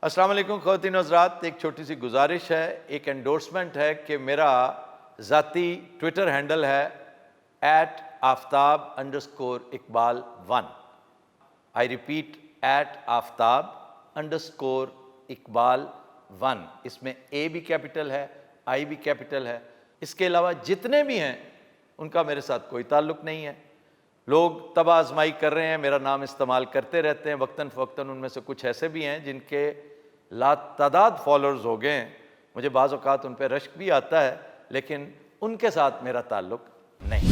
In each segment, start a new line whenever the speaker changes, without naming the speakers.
अस्सलाम वालेकुम ख़वातीन हज़रात, एक छोटी सी गुजारिश है, एक एंडोर्समेंट है कि मेरा ज़ाती ट्विटर हैंडल है @आफ्ताब_इकबाल1। I repeat @आफ्ताब_इकबाल1। इसमें ए भी कैपिटल है, आई भी कैपिटल है। इसके अलावा जितने भी हैं उनका मेरे साथ कोई ताल्लुक़ नहीं है। लोग तबाह आजमाई कर रहे हैं, मेरा नाम इस्तेमाल करते रहते हैं वक्तन फ़वक्तन। उनमें से कुछ ऐसे भी हैं जिनके लातादाद फॉलोअर्स हो गए हैं। मुझे बाज़ औक़ात उन पर रश्क भी आता है, लेकिन उनके साथ मेरा ताल्लुक़ नहीं।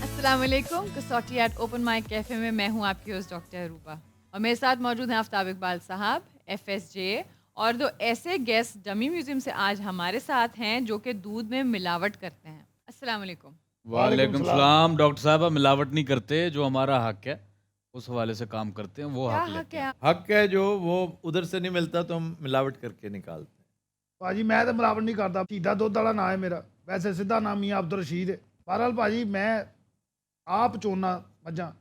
अस्सलाम वालेकुम। कसौटी एट ओपन माइक कैफ़े में मैं हूँ आपकी होस्ट डॉक्टर अरूबा, और मेरे साथ मौजूद हैं आफ्ताब इकबाल साहब, FSJ, और दो ऐसे गेस्ट डमी म्यूजियम से आज हमारे साथ हैं जो कि दूध में मिलावट करते हैं। अस्सलाम वालेकुम।
वालेकुम सलाम। डॉक्टर साहब, हम मिलावट नहीं करते, जो हमारा हक है उस हवाले से काम करते हैं, वो
क्या
हक
हक
लेते
है?
हैं।
हक है जो वो उधर से नहीं मिलता तो हम मिलावट करके निकालते हैं।
ਭਾਜੀ ਮੈਂ ਤਾਂ ਮਿਲਾਵਟ ਨਹੀਂ ਕਰਦਾ। ਸ਼ਹੀਦਾ ਦੁੱਧ ਵਾਲਾ ਨਾਂ ਹੈ ਮੇਰਾ, ਵੈਸੇ ਸਿੱਧਾ ਨਾਮ ਮੀਆਂ ਅਬਦੁਲ ਰਸ਼ੀਦ ਹੈ। ਬਹਰਹਾਲ ਭਾਜੀ ਮੈਂ ਆਪ ਚੋਣਾ ਮੱਝਾਂ,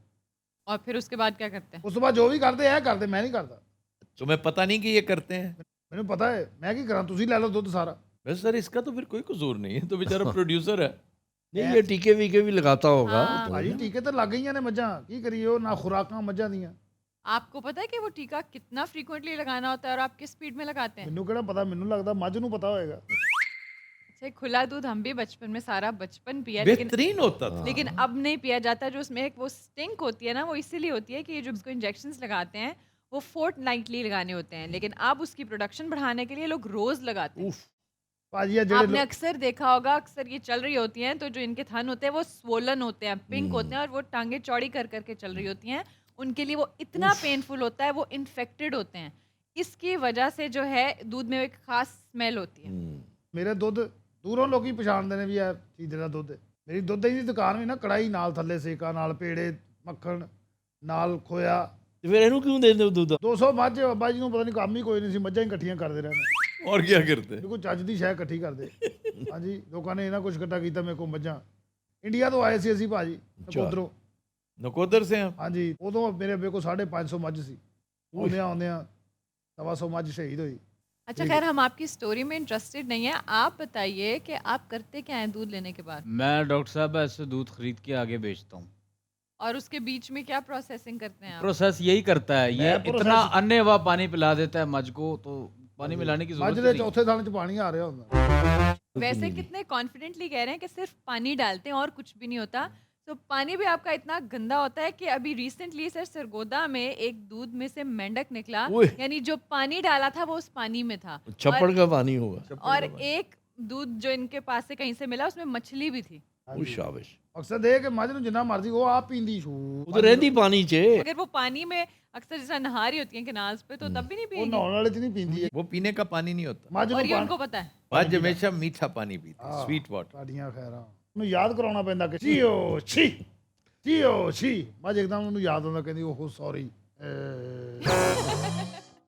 और फिर उसके बाद क्या करते हैं?
ਉਸ ਤੋਂ ਬਾਅਦ ਜੋ ਵੀ ਕਰਦੇ ਇਹ ਕਰਦੇ, ਮੈਂ ਨਹੀਂ ਕਰਦਾ।
तुम्हें पता नहीं कि ये करते हैं?
ਮੈਨੂੰ ਪਤਾ ਹੈ ਮੈਂ ਕੀ ਕਰਾਂ, ਤੁਸੀਂ ਲੈ ਲਓ ਦੁੱਧ ਸਾਰਾ।
वैसे सर इसका तो फिर कोई कसूर नहीं है, तो बेचारा प्रोड्यूसर है।
नहीं, ये टीके वीके भी लगाता होगा।
हाँ।
ਭਾਜੀ ਟੀਕੇ ਤਾਂ ਲੱਗ ਗਈਆਂ ਨੇ ਮੱਝਾਂ, ਕੀ ਕਰੀਏ, ਉਹ ਨਾ ਖੁਰਾਕਾਂ ਮੱਝਾਂ ਦੀਆਂ।
आपको पता है कि वो टीका कितना फ्रीक्वेंटली लगाना होता है और आप किस स्पीड में लगाते हैं?
ਮੈਨੂੰ ਕਿਹੜਾ ਪਤਾ, ਮੈਨੂੰ ਲੱਗਦਾ ਮੱਝ ਨੂੰ ਪਤਾ ਹੋਏਗਾ।
अच्छा, खुला दूध हम भी बचपन में सारा बचपन पिया, लेकिन
होता था।
लेकिन अब नहीं पिया जाता। जो उसमें एक वो स्टिंक होती है ना, वो इसीलिए होती है कि जो उसको इंजेक्शंस लगाते हैं वो फोर्टनाइटली लगाने होते हैं, लेकिन अब उसकी प्रोडक्शन बढ़ाने के लिए लोग रोज लगाते हैं।
ਭਾਜੀ ਇਹ ਜਿਹੜੇ
आपने अक्सर देखा होगा, अक्सर ये चल रही होती हैं तो जो इनके थन होते हैं वो स्वोलन होते हैं, पिंक होते हैं, और वो टांगे चौड़ी कर करके चल रही होती हैं। उनके लिए वो इतना पेनफुल होता है, वो इन्फेक्टेड होते हैं। इसकी वजह से जो है दूध में एक खास स्मेल होती है।
ਮੇਰੇ ਦੁੱਧ ਦੂਰੋਂ ਲੋਕੀ ਪਛਾਣਦੇ ਨੇ ਵੀ ਇਹ ਸ਼ਹੀਦੇ ਦਾ ਦੁੱਧ ਹੈ। ਮੇਰੀ ਦੁੱਧ ਦੀ ਦੁਕਾਨ ਵੀ ਨਾ, ਕੜਾਈ ਨਾਲ ਥੱਲੇ ਸੇਕਾ, ਨਾਲ ਪੇੜੇ, ਮੱਖਣ, ਨਾਲ ਖੋਇਆ।
तो फिर इन्हू क्यों देते हो दूध?
200 ਮੱਝ, ਬਾਬਾ ਜੀ ਨੂੰ ਪਤਾ ਨਹੀਂ ਕੰਮ ਹੀ ਕੋਈ ਨਹੀਂ ਸੀ, ਮੱਝਾਂ ਹੀ ਇਕੱਠੀਆਂ ਕਰਦੇ ਰਹਿੰਦੇ।
और क्या करते?
ਕੋਈ ਚੱਜ ਦੀ ਸ਼ੈ ਇਕੱਠੀ ਕਰਦੇ। ਹਾਂਜੀ, ਲੋਕਾਂ ਨੇ ਇਹਨਾਂ ਕੁਝ ਇਕੱਠਾ ਕੀਤਾ ਮੇਰੇ ਕੋਲ ਮੱਝਾਂ। ਇੰਡੀਆ ਤੋਂ ਆਏ ਸੀ ਅਸੀਂ ਭਾਜੀ, ਨਕੋਦਰੋਂ।
नकोदर से हैं?
ਹਾਂਜੀ, ਉਦੋਂ ਮੇਰੇ ਕੋਲ 550 ਮੱਝ ਸੀ। ਆਉਂਦਿਆਂ 125 ਮੱਝ ਸ਼ਹੀਦ ਹੋਈ।
अच्छा, खैर हम आपकी स्टोरी में इंटरेस्टेड नहीं है। आप बताइए कि आप करते क्या हैं दूध लेने के बाद,
मैं डॉक्टर साहब ऐसे दूध खरीद के आगे बेचता हूँ।
और उसके बीच में क्या प्रोसेसिंग करते हैं आप?
प्रोसेस यही करता है, ये
मैं
इतना
process-
अन्य वा पानी पिला देता है मझ को, तो पानी मिलाने की
ਮੱਝ
जरूरत
ਦੇ
नहीं।
ਚੌਥੇ ਥਾਣੇ 'ਚ ਪਾਣੀ ਆ ਰਿਹਾ ਹੁੰਦਾ।
वैसे कितने कॉन्फिडेंटली कह रहे हैं कि सिर्फ पानी डालते हैं और कुछ भी नहीं होता। तो पानी भी आपका इतना गंदा होता है कि अभी रिसेंटली सर सरगोदा में एक दूध में से मेंढक निकला,
ओए।
यानी जो पानी डाला था वो उस पानी में था,
छप्पड़ का पानी होगा।
और एक दूध जो इनके पास से कहीं से मिला उसमें मछली भी थी।
वो शाबाश।
ਮਕਸਦ ਇਹ ਕਿ ਮੱਝ ਨੂੰ ਜਿੰਨਾ ਮਰਜ਼ੀ ਉਹ ਆਪ ਪੀਂਦੀ ਛੂ।
वो तो रहती पानी चे।
अगर वो पानी में अक्सर जैसा नहा रही होती है किनार पे, तो तब भी नहीं
ਉਹ
पिएगी,
ਨਹਾਉਣ ਵਾਲੇ 'ਚ ਨਹੀਂ ਪੀਂਦੀ।
वो पीने का पानी नहीं होता।
ਮੱਝ
और
ਨੂੰ
ये उनको पता है।
आज हमेशा मीठा पानी पीते हैं, स्वीट वाटर।
ਸਾਡੀਆਂ ਖੈਰਾਂ ਉਹਨੂੰ ਯਾਦ ਕਰਾਉਣਾ ਪੈਂਦਾ ਕਿ ਚੀਓ ਛੀ, ਚੀਓ ਛੀ। ਮੱਝ ਇੱਕਦਮ ਉਹਨੂੰ ਯਾਦ ਆਉਂਦਾ, ਕਹਿੰਦੀ ਓਹੋ ਸੌਰੀ,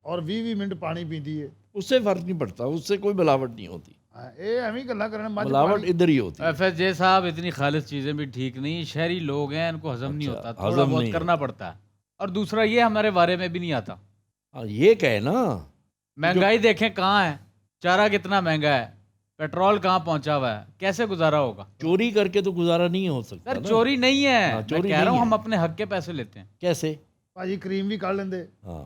ਔਰ 20 ਮਿੰਟ ਪਾਣੀ ਪੀਂਦੀ ਹੈ।
उससे फर्क नहीं पड़ता, उससे कोई मिलावट नहीं होती।
ਹਾਂ, ਇਹ ਐਵੇਂ ਹੀ ਗੱਲਾਂ ਕਰਨ। ਮੱਝ
मिलावट
ਪਾਣੀ-
इधर ही होती है।
FSJ साहब, इतनी खालिश चीजें भी ठीक नहीं। शहरी लोग हैं, इनको हजम नहीं
अच्छा,
होता, थोड़ा
हजम
बहुत
नहीं
करना पड़ता है। और दूसरा ये हमारे बारे में भी नहीं आता।
हाँ, ये कहे ना,
महंगाई देखें कहाँ है, चारा कितना महंगा है, पेट्रोल कहाँ पहुंचा हुआ है, कैसे गुजारा होगा?
चोरी करके तो गुजारा नहीं हो सकता
सर
ना।
चोरी नहीं है,
हाँ,
मैं
चोरी
कह रहा
नहीं
हूँ
है।
हम अपने हक के पैसे लेते हैं।
कैसे?
ਭਾਜੀ ਕਰੀਮ ਵੀ ਕੱਢ ਲੈਂਦੇ।
हाँ,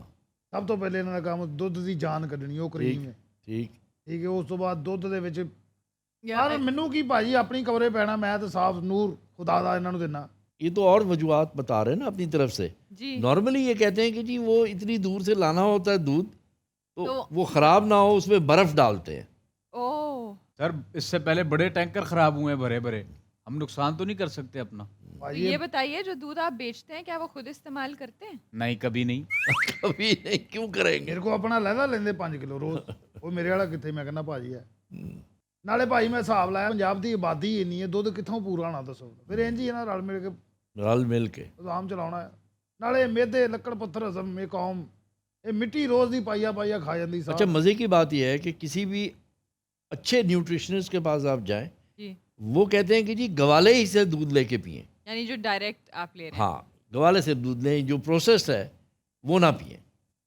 ਸਭ ਤੋਂ ਪਹਿਲੇ ਇਹਨਾਂ ਦਾ ਕੰਮ ਦੁੱਧ ਦੀ ਜਾਨ ਕੱਢਣੀ, ਉਹ ਕਰੀਮ ਹੈ।
ठीक।
ਠੀਕ ਹੈ, ਉਸ ਤੋਂ ਬਾਅਦ ਦੁੱਧ ਦੇ ਵਿੱਚ
या-
ਪਰ ਮੈਨੂੰ ਕੀ ਭਾਜੀ, ਆਪਣੀ ਕਮਰੇ ਪੈਣਾ, ਮੈਂ ਤਾਂ ਸਾਫ ਨੂਰ ਖੁਦਾ ਦਾ ਇਹਨਾਂ ਨੂੰ ਦੇਣਾ।
ये तो और वजूहत बता रहे हैं ना अपनी तरफ से।
जी,
नॉर्मली ये कहते हैं कि जी वो इतनी दूर से लाना होता है दूध, तो
तो-
वो खराब ना हो उसमें बर्फ डालते हैं।
ओह,
सर इससे पहले बड़े टैंकर खराब हुए हैं भरे भरे, हम नुकसान तो नहीं कर सकते अपना?
तो
ਭਾਜੀ
ये बताइए जो दूध आप बेचते हैं क्या वो खुद इस्तेमाल करते हैं?
नहीं, कभी नहीं।
कभी नहीं, क्यों करेंगे?
ਮੇਰੇ ਕੋ ਆਪਣਾ ਲਹਿਦਾ ਲੈਂਦੇ 5 ਕਿਲੋ ਰੋਜ਼। ਉਹ ਮੇਰੇ ਵਾਲਾ ਕਿੱਥੇ, ਮੈਂ ਕਹਿੰਦਾ ਭਾਜੀ ਹੈ। ਨਾਲੇ ਭਾਈ ਮੈਂ ਹਿਸਾਬ ਲਾਇਆ, ਪੰਜਾਬ ਦੀ ਆਬਾਦੀ ਇੰਨੀ ਹੈ, ਦੁੱਧ ਕਿੱਥੋਂ ਪੂਰਾ ਹੋਣਾ ਦੱਸੋ। ਫਿਰ ਇੰਝ ਹੀ ਇਹਨਾਂ ਰਲ ਮਿਲ ਕੇ
रल मिल के।
ਆਮ ਚਲਾਉਣਾ ਹੈ। ਨਾਲੇ ਮੇਦੇ ਲੱਕੜ ਪੱਥਰ ਹਜ਼ਮ ਇਹ ਕੌਮ, ਇਹ ਮਿੱਟੀ ਰੋਜ਼ ਦੀ ਪਾਈਆ ਪਾਈਆ ਖਾ ਜਾਂਦੀ ਸਾਹ।
अच्छा, मज़े की बात यह है कि किसी भी अच्छे न्यूट्रिशनिस्ट के पास आप जाएं,
जी,
वो कहते हैं कि जी गवाले ही से दूध लेके पिएं।
यानी जो डायरेक्ट आप ले रहे हैं।
हाँ, गवाले से दूध लें, जो प्रोसेस है वो ना पिए,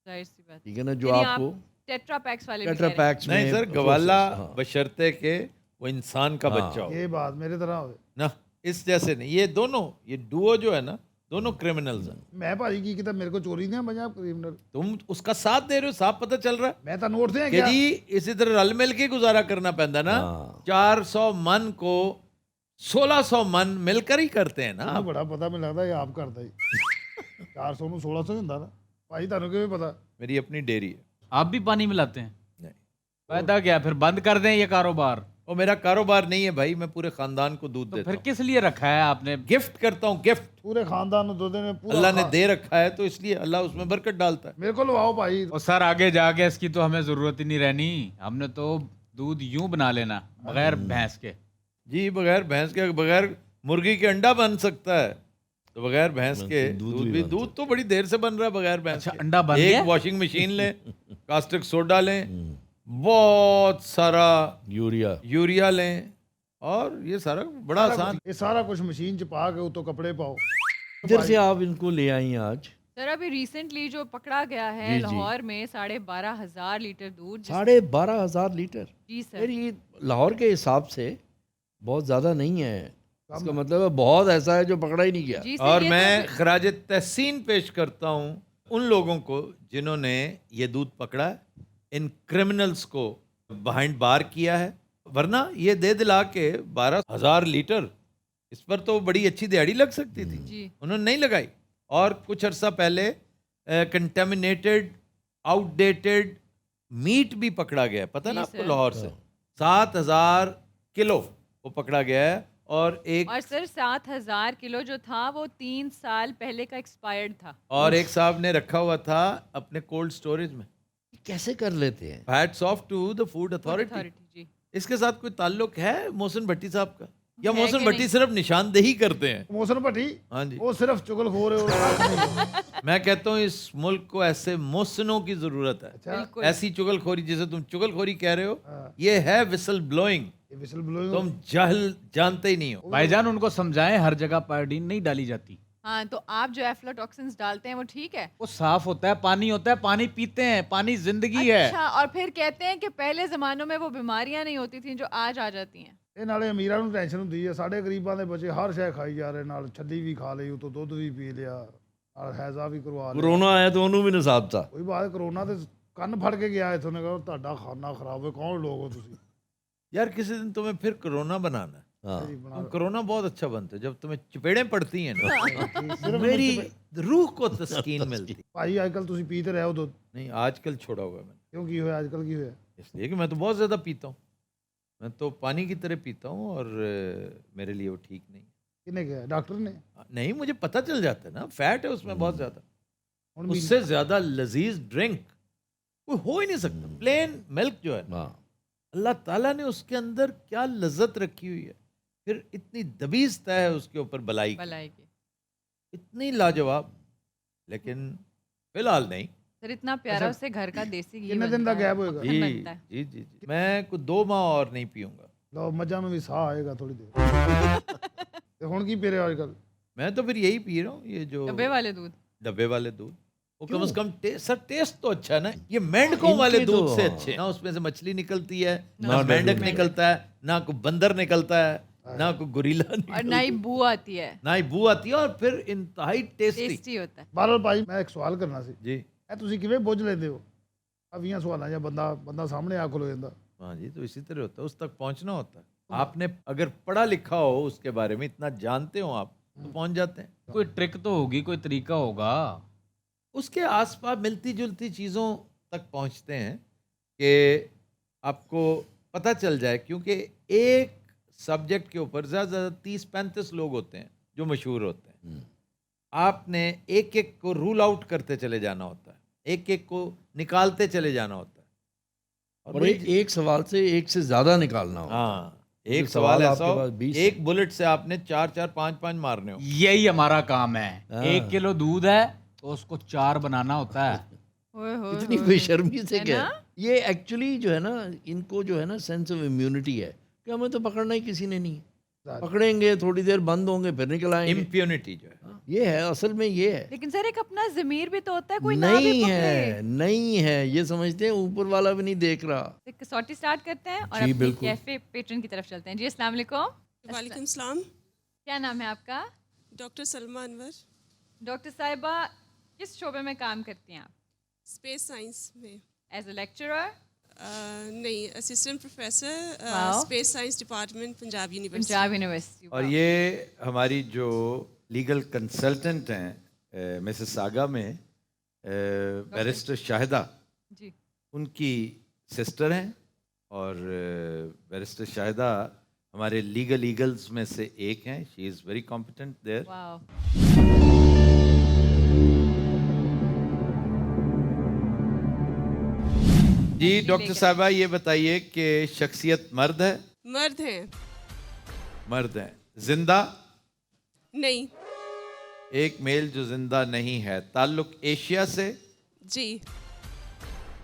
जाहिर सी बात।
ठीक है ना, जो
यानी
आपको
आप टेट्रा पैक्स वाले भी कह
टेट्रा
रहे हैं।
पैक्स
नहीं
में
सर,
process,
गवाला
हाँ।
बशर्ते के वो इंसान का
हाँ।
बच्चा हो
ये बात मेरे तरह होवे।
ना, इस जैसे नहीं। ये दोनों, ये डुओ जो है ना, दोनों क्रिमिनल्स हैं।
मैं भाजी की किताब मेरे को चोरी नहीं पंजाब क्रिमिनल,
तुम उसका साथ दे रहे हो, साफ पता चल रहा है
मैं तो नोट से
कि
क्या
जी इसी तरह रल मिल के गुजारा करना पैंदा ना।
हाँ।
400 मन को 1600 मन मिलकर ही करते हैं ना।
ਮੈਨੂੰ ਬੜਾ ਪਤਾ ਮੈਨੂੰ ਲੱਗਦਾ ਇਹ ਆਪ ਕਰਦਾ ਹੀ 400 ਨੂੰ 1600 ਹੁੰਦਾ ਨਾ ਭਾਈ ਤੁਹਾਨੂੰ ਕਿਵੇਂ ਪਤਾ
मेरी अपनी डेयरी है।
आप भी पानी मिलाते हैं?
नहीं,
फायदा क्या, फिर बंद कर दें ये कारोबार?
वो मेरा कारोबार नहीं है भाई, मैं पूरे खानदान को दूध
तो
देता
फिर
हूँ,
किस लिए रखा है आपने?
गिफ्ट करता हूँ, गिफ्ट।
ਪੂਰੇ ਖਾਨਦਾਨ ਨੂੰ ਦੁੱਧ ਨੇ ਪੂਰਾ
अल्लाह ने दे रखा है तो इसलिए अल्लाह उसमें बरकत डालता है।
ਮੇਰੇ ਕੋਲ ਲਵਾਓ ਭਾਈ
और सर आगे जाके इसकी तो हमें जरूरत ही नहीं रहनी, हमने तो दूध यूं बना लेना बगैर भैंस के।
जी, बगैर भैंस के, बगैर मुर्गी के अंडा बन सकता है, तो बगैर भैंस के
दूध
दूध
भी
भी,
बन
दूध तो बड़ी देर से बन रहा है बगैर भैंस
अच्छा,
के।
अंडा बन
एक
गया?
वॉशिंग मशीन लें, कास्टिक सोडा लें, बहुत सारा
यूरिया,
यूरिया लें, और ये सारा बड़ा आसान।
ਇਹ ਸਾਰਾ ਕੁਝ ਮਸ਼ੀਨ ਚ ਪਾ ਕੇ ਉਤੋਂ ਕੱਪੜੇ ਪਾਓ
इधर से आप इनको ले आई आज
सर अभी रिसेंटली जो पकड़ा गया है
जी, जी।
लाहौर में 12,500 लीटर दूध
12,500 लीटर।
जी
यार
सर।
ये लाहौर के हिसाब से बहुत ज़्यादा नहीं है, इसका मतलब है बहुत ऐसा है जो पकड़ा ही नहीं गया।
जी सर,
और
ये
मैं
तो
खराज तहसीन पेश करता हूँ उन लोगों को जिन्होंने ये दूध पकड़ा है, इन क्रिमिनल्स को बिहाइंड बार किया है, वरना ये दे दिला के 12,000 लीटर, इस पर तो बड़ी अच्छी दिहाड़ी लग सकती थी,
जी
उन्होंने नहीं लगाई। और कुछ अर्सा पहले कंटेमिनेटेड आउटडेटेड मीट भी पकड़ा गया है, पता
जी
ना आपको,
सर।
लाहौर से 7,000 किलो वो पकड़ा गया है। और एक
और सर 7,000 किलो जो था वो 3 साल पहले का एक्सपायर्ड था।
और एक साहब ने रखा हुआ था अपने कोल्ड स्टोरेज में।
कैसे कर लेते हैं?
Hats off to the food authority.
Authority जी।
इसके साथ कोई ताल्लुक है मोहसिन भट्टी साहब का, या
है
मोहसिन
कि
भट्टी
नहीं?
सिर्फ निशानदेही करते हैं?
ਮੋਸਨ ਭੱਟੀ
हाँ जी,
ਉਹ ਸਿਰਫ ਚੁਗਲਖੋਰ है और
मैं कहता हूँ इस मुल्क को ऐसे मोहसिनों की जरूरत है।
अच्छा
बिल्कुल।
ऐसी चुगलखोरी, जिसे तुम चुगलखोरी कह रहे हो,
हाँ।
ये है विसल ब्लोइंग।
ये विसल ब्लोइंग
तुम जाहिल जानते ही नहीं हो।
भाईजान उनको समझाएं हर जगह पायोडीन नहीं डाली जाती,
हाँ, तो आप जो एफ्लाटॉक्सिन्स डालते हैं वो ठीक है?
वो साफ होता है, पानी होता है, पानी पीते हैं, पानी जिंदगी है।
अच्छा, और फिर कहते हैं कि पहले जमानों में वो बीमारियां नहीं होती थी जो आज आ जाती हैं।
ਇਹ ਨਾਲੇ ਅਮੀਰਾਂ ਨੂੰ ਟੈਨਸ਼ਨ ਹੁੰਦੀ ਹੈ, ਸਾਡੇ ਗਰੀਬਾਂ ਦੇ ਬੱਚੇ ਹਰ ਸ਼ੈ ਖਾਈ ਜਾ ਰਹੇ, ਨਾਲ ਛੱਲੀ ਵੀ ਖਾ ਲਈ, ਉਤੋਂ ਦੁੱਧ ਵੀ ਪੀ ਲਿਆ, ਨਾਲ ਹੈਜ਼ਾ ਵੀ ਕਰਵਾ ਲਿਆ।
कोरोना आया तो उन्होंने भी नसाब था।
ਕੋਈ ਬਾਤ ਕਰੋਨਾ ਤੇ ਕੰਨ ਫੜ ਕੇ ਗਿਆ ਇਥੋਂ ਨੇ ਕਹਾ ਤੁਹਾਡਾ ਖਾਣਾ ਖਰਾਬ ਹੈ, ਕੌਣ ਲੋਕ ਹੋ ਤੁਸੀਂ
यार किसी दिन तुम्हें फिर कोरोना बनाना है।
हाँ।
ਜੀ ਬਣਾ
तुम कोरोना बहुत अच्छा बनते हो जब तुम्हें चपेड़ें पड़ती हैं ना,
ਸਿਰਫ
मेरी रूह को तस्कीन मिलती।
ਭਾਈ ਅੱਜ ਕੱਲ ਤੁਸੀਂ ਪੀते रहे हो ਦੁੱਧ,
नहीं, आजकल छोड़ा हुआ है मैंने,
ਕਿਉਂ ਕੀ ਹੋਇਆ ਅੱਜ ਕੱਲ ਕੀ ਹੋਇਆ?
इसलिए कि मैं तो बहुत ज़्यादा पीता हूँ, मैं तो पानी की तरह पीता हूँ, और मेरे लिए वो ठीक नहीं।
ਕਿਹਨੇ ਕਿਹਾ? ਡਾਕਟਰ ਨੇ?
नहीं, मुझे पता चल जाता है ना, फैट है उसमें बहुत ज़्यादा।
ਹੁਣ ਮਹੀਨੇ-
उससे ज़्यादा लजीज ड्रिंक कोई हो ही नहीं सकता। प्लेन मिल्क जो है,
हाँ।
अल्लाह ताला ने उसके अंदर क्या लज्जत रखी हुई है, फिर इतनी दबीजता है उसके ऊपर बलाई की,
भलाई की।
इतनी लाजवाब। लेकिन फिलहाल नहीं।
सर इतना प्यारा उससे घर का देसी घी
कितने दिन
बनता
का
है,
गैप होएगा?
मक्खन
जी
बनता है।
जी जी जी, मैं कुछ 2 माह और नहीं पीऊंगा।
ਲਓ ਮੱਝਾਂ ਨੂੰ ਵੀ ਸਾਹ ਆਏਗਾ ਥੋੜੀ ਦੇਰ ਤੇ ਹੁਣ ਕੀ ਪੀ ਰਹੇ ਹੋ ਅੱਜ ਕੱਲ?
मैं तो फिर यही पी रहा हूँ, ये जो
डब्बे वाले दूध।
डब्बे वाले दूध, वो कम से कम सर टेस्ट तो अच्छा है ना। ये मेंढकों वाले
इनके तो
दूध से
हाँ।
अच्छे, ना उसमें से मछली निकलती है,
ना
ना
उसमें
मेंढक
से
निकलता है, ना कोई बंदर निकलता है, ना कोई गोरिल्ला
और
निकलता
ना
है,
ही बू आती है,
ना ही बू आती है, और फिर इंतहाई टेस्टी।
टेस्टी होता है।
ਬਾਦਲ ਭਾਈ ਮੈਂ ਇੱਕ ਸਵਾਲ ਕਰਨਾ ਸੀ,
जी
ਇਹ ਤੁਸੀਂ ਕਿਵੇਂ ਬੁੱਝ ਲੈਂਦੇ ਹੋ ਆ 20 ਸਵਾਲਾਂ ਜਾਂ ਬੰਦਾ ਸਾਹਮਣੇ ਆ ਖਲੋ ਜਾਂਦਾ?
हाँ जी, तो इसी तरह होता है, उस तक पहुंचना होता है। आपने अगर पढ़ा लिखा हो उसके बारे में, इतना जानते हो आप, तो पहुंच जाते हैं।
कोई ट्रिक तो होगी, कोई तरीका होगा।
उसके आसपास मिलती जुलती चीज़ों तक पहुंचते हैं कि आपको पता चल जाए, क्योंकि एक सब्जेक्ट के ऊपर ज़्यादा से ज़्यादा 30-35 लोग होते हैं जो मशहूर होते हैं। आपने एक एक को रूल आउट करते चले जाना होता है, एक एक को निकालते चले जाना होता है।
और
वही-
एक सवाल से एक से ज्यादा निकालना हो।
हाँ, एक
जो
सवाल
सवाल
ऐसा
आपके
हो,
पास 20
एक बुलेट से आपने 4-4 5-5 मारने हो।
यही हमारा काम है।
हाँ।
1 किलो दूध है तो उसको 4 बनाना होता है।
ओए होए
इतनी
होए।
बेशर्मी से
है
क्या?
ना?
ये एक्चुअली जो है ना, इनको जो है ना सेंस ऑफ इम्यूनिटी है कि हमें तो पकड़ना ही किसी ने नहीं है। पकड़ेंगे, थोड़ी देर बंद होंगे, फिर निकल आएंगे।
इम्प्यूनिटी जो है,
ये है, असल में ये है।
लेकिन सर एक अपना ज़मीर भी तो होता है, कोई ना भी
नहीं
पकड़े।
है, नहीं है, ये समझते हैं ऊपर वाला भी नहीं देख रहा।
एक कसौटी स्टार्ट करते हैं और
जी,
अपनी
बिल्कुल।
कैफे पेट्रन की तरफ चलते हैं। जी अस्सलाम वालेकुम।
वालेकुम सलाम।
क्या नाम है आपका?
डॉक्टर सलमा अनवर,
डॉक्टर साहिबा किस शोबे में काम करती हैं आप?
स्पेस साइंस में।
As a lecturer?
नहीं, assistant professor,
wow.
Space science department, Punjab university.
Punjab university.
और ये हमारी जो लीगल कंसल्टेंट हैं मिसेस सागा में बैरिस्टर शाहिदा,
जी
उनकी सिस्टर हैं, और बैरिस्टर शाहिदा हमारे लीगल ईगल्स में से एक हैं। She is very competent there.
Wow.
जी डॉक्टर साहबा, ये बताइए कि शख्सियत मर्द है?
मर्द हैं?
मर्द है। जिंदा?
नहीं।
एक मेल जो जिंदा नहीं है। ताल्लुक एशिया से?
जी।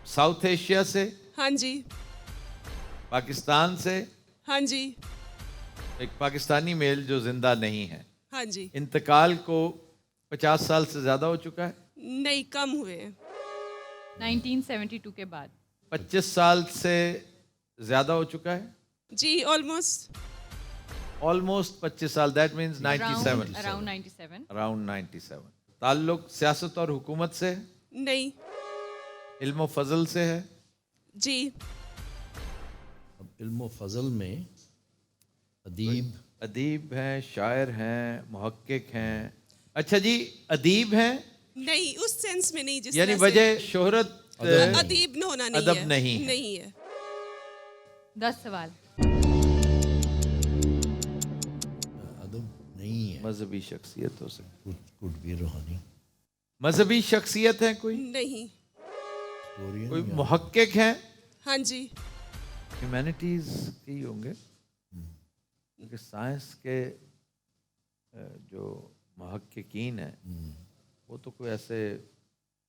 साउथ एशिया से?
हाँ जी।
पाकिस्तान से?
हाँ जी।
एक पाकिस्तानी मेल जो जिंदा नहीं है।
हाँ जी।
इंतकाल को 50 साल से ज़्यादा हो चुका है?
नहीं, कम हुए हैं।
1972 के बाद।
25 साल से ज़्यादा हो चुका है?
जी, ऑलमोस्ट।
ऑलमोस्ट 25 साल, दैट मीन्स 97।
अराउंड 97।
अराउंड 97। ताल्लुक सियासत और हुकूमत से?
नहीं।
इल्म व फजल से है?
जी।
अब इल्म व फजल में अदीब,
अदीब हैं, शायर हैं, मुहक्किक हैं। अच्छा जी, अदीब हैं?
नहीं, उस सेंस में नहीं, जिस
यानी
तरह से
वजह शोहरत
अदीब न होना नहीं
अदब
है।
नहीं है।
नहीं है।
10 सवाल।
अदब नहीं है।
मजहबी शख्सियत हो सकती।
कुड बी रूहानी,
मजहबी शख्सियत है कोई?
नहीं।
स्टोरियन
कोई
या-
मुहक्किक हैं?
हाँ जी।
ह्यूमैनिटीज के ही होंगे, क्योंकि साइंस के जो मुहक्किकीन हैं वो तो कोई ऐसे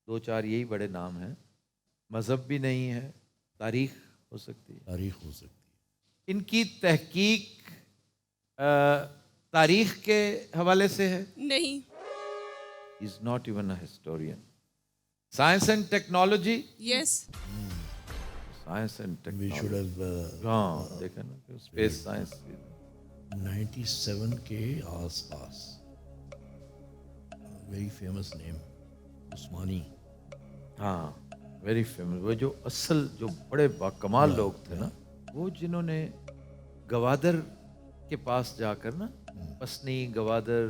2-4 यही बड़े नाम हैं। मज़हब भी नहीं है, तारीख हो सकती है।
तारीख हो सकती है।
इनकी तहकीक तारीख के हवाले से है?
नहीं।
Is not even a historian. Science and technology?
Yes.
Science and
we should
technology,
have
हाँ देखा ना, स्पेस साइंस।
97 के आसपास वेरी फेमस नेम उस्मानी।
हाँ, वेरी फेमस। वो जो असल जो बड़े बाकमाल लोग थे ना, वो जिन्होंने गवादर के पास जाकर ना, पसनी, गवादर,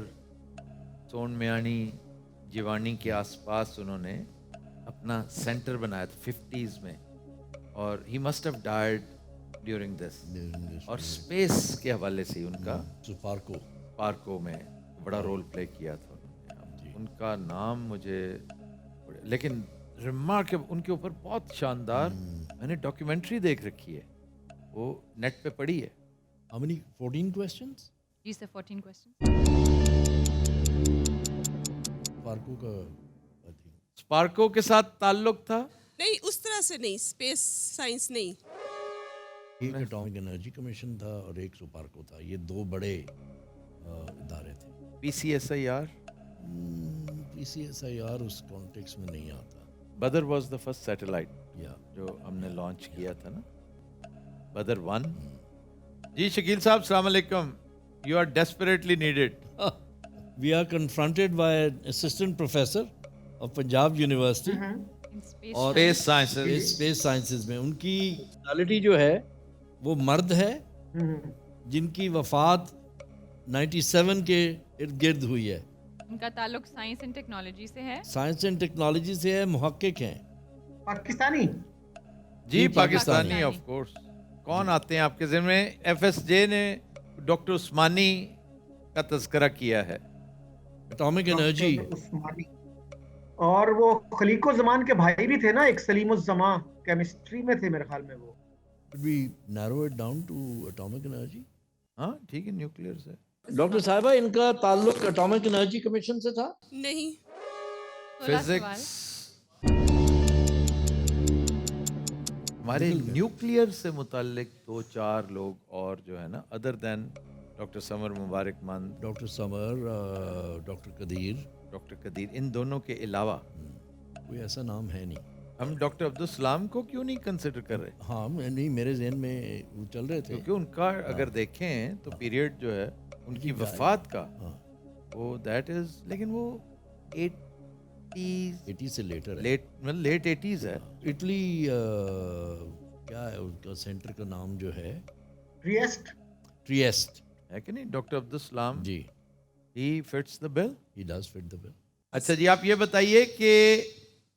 सोन म्याणी, जिवानी के आसपास उन्होंने अपना सेंटर बनाया था 50s में, और he must have died during this. और स्पेस के हवाले से ही उनका पार्को में बड़ा रोल प्ले किया था उन्होंने। उनका नाम मुझे, लेकिन रिमार्केबल, उनके ऊपर बहुत शानदार, मैंने डॉक्यूमेंट्री देख रखी है, वो नेट पे पड़ी है।
How many 14 questions?
जी सर, 14 क्वेश्चन।
पार्को का I think
स्पार्को के साथ ताल्लुक था?
नहीं, उस तरह से नहीं। स्पेस साइंस नहीं।
एक एटॉमिक एनर्जी कमीशन था और एक सुपार्को था। ये दो बड़े इदारे थे।
PCSIR?
PCSIR उस कॉन्टेक्स्ट में नहीं आता।
बदर वाज द फर्स्ट सैटेलाइट
या
जो हमने लॉन्च किया था ना, बदर 1। जी शकील साहब, अस्सलाम वालेकुम। You are desperately needed.
We are confronted by assistant professor of Punjab university
in space.
और
स्पेस साइंसेस।
स्पेस साइंसेज में उनकी पर्सनालिटी जो है वो मर्द है जिनकी वफात 97 के इर्द गिर्द हुई है।
उनका ताल्लुक साइंस एंड टेक्नोलॉजी से है।
साइंस एंड टेक्नोलॉजी से है, मुहक्किक हैं।
पाकिस्तानी?
जी
पाकिस्तानी।
Pakistani, of course. कौन आते हैं आपके ज़हन में? FSJ ने डॉक्टर उस्मानी का तज़किरा किया है।
एटॉमिक एनर्जी
उस्मानी। और वो खलीको जमान के भाई भी थे ना, एक सलीमुज़्ज़मा, केमिस्ट्री में थे मेरे ख्याल में वो।
We narrow it down to atomic energy.
हाँ ठीक है, न्यूक्लियर से।
डॉक्टर साहिबा, इनका ताल्लुक एटॉमिक एनर्जी कमीशन से था?
नहीं।
16 सवाल।
फिजिक्स। हमारे न्यूक्लियर से मुताल्लिक 2-4 लोग और जो है ना, other than doctor Samar Mubarakmand,
doctor Samar, doctor Qadeer,
doctor Qadeer, इन दोनों के अलावा
कोई ऐसा नाम है नहीं।
हम डॉक्टर अब्दुल सलाम को क्यों नहीं कंसिडर कर रहे?
हाँ नहीं, मेरे जहन में वो चल रहे थे।
क्योंकि उनका अगर देखें तो पीरियड जो है उनकी वफात का,
हाँ,
वो दैट इज, लेकिन वो 80s
80 से लेटर है।
लेट, मतलब लेट 80s है।
इटली क्या है उनका सेंटर का नाम जो है?
ट्रिएस्ट।
ट्रिएस्ट।
है कि नहीं? डॉक्टर अब्दुल सलाम,
जी,
he fits the bill.
He does fit the bill.
अच्छा जी, आप ये बताइए कि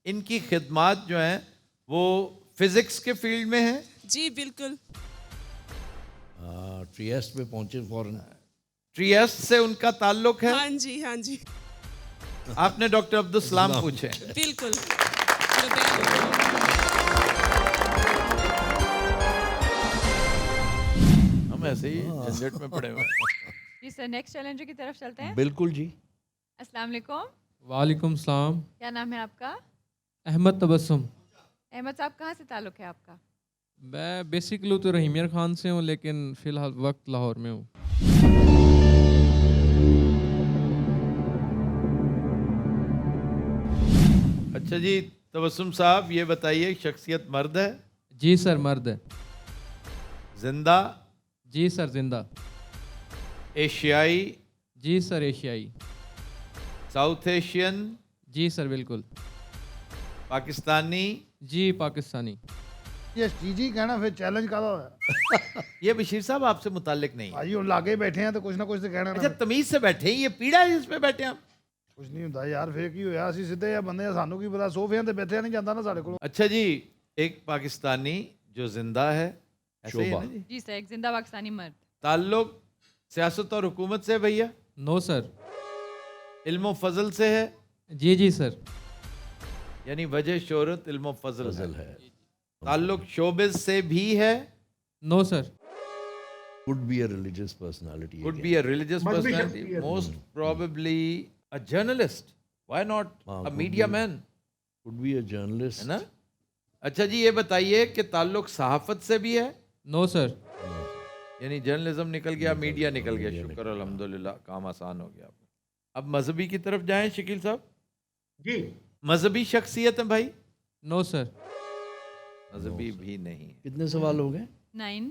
इनकी खिदमात जो हैं वो फिजिक्स के फील्ड में हैं?
जी बिल्कुल।
ट्रिएस्ट में पहुंचे फौरन।
ट्रिएस्ट से उनका ताल्लुक है?
हाँ जी, हाँ जी,
आपने डॉक्टर अब्दुल सलाम पूछे।
बिल्कुल। बिल्कुल।
हम ऐसे ही झंझट में पड़े हुए हैं।
जी सर, नेक्स्ट चैलेंजर की तरफ चलते हैं।
बिल्कुल जी।
अस्सलाम वालेकुम,
वालेकुम सलाम।
क्या नाम है आपका?
अहमद तबस्सुम।
अहमद साहब, कहाँ से ताल्लुक है आपका?
मैं बेसिकली तो रहीमियर खान से हूँ, लेकिन फ़िलहाल वक्त लाहौर में हूँ।
अच्छा जी, तबस्सुम साहब ये बताइए, शख्सियत मर्द है?
जी सर, मर्द है।
जिंदा?
जी सर, जिंदा।
एशियाई?
जी सर, एशियाई।
South Asian?
जी सर, बिल्कुल।
पाकिस्तानी?
जी, पाकिस्तानी।
ये जी कहना फिर चैलेंज कादा होया?
ये बशीर साहब आपसे मुतालिक नहीं है।
भाई वो लागे बैठे हैं तो कुछ ना कुछ तो कहना
अच्छा,
ना।
तमीज से बैठे हैं, ये पीड़ा है जिस पे बैठे हैं आप।
कुछ नहीं ਹੁੰਦਾ यार, फिर ਕੀ ਹੋਇਆ? ਅਸੀਂ ਸਿੱਧੇ ਆ ਬੰਦੇ ਆ, ਸਾਨੂੰ ਕੀ ਪਤਾ? ਸੋਫਿਆਂ ਤੇ ਬੈਠਿਆ ਨਹੀਂ ਜਾਂਦਾ ਨਾ ਸਾਡੇ ਕੋਲ।
अच्छा जी, एक पाकिस्तानी जो जिंदा है, ऐसे ही है ना जी?
जी सर, एक जिंदा पाकिस्तानी मर्द।
ताल्लुक सियासत और हुकूमत से भैया?
No sir.
इल्म फजल से है?
जी जी सर।
यानी वजह शोहरत इल्म फजल
फजल
है।
है।
ताल्लुक शोबिज से भी है?
No sir.
Could be a religious personality.
Could
again.
be a religious
Must be
personality,
Shakespeare.
most probably a journalist. Why not
हाँ,
a
could
media
be.
man?
Could be a journalist.
है ना? अच्छा जी, ये बताइए कि ताल्लुक सहाफत से भी है?
No sir.
यानी जर्नलिज्म निकल गया, मीडिया निकल गया।
मीडिया
शुक्र अल्हम्दुलिल्लाह, काम आसान हो गया। अब मजहबी की तरफ जाएं शकील साहब।
जी।
मजहबी शख्सियत है भाई?
No sir.
मजहबी भी नहीं।
कितने सवाल हो गए?
9।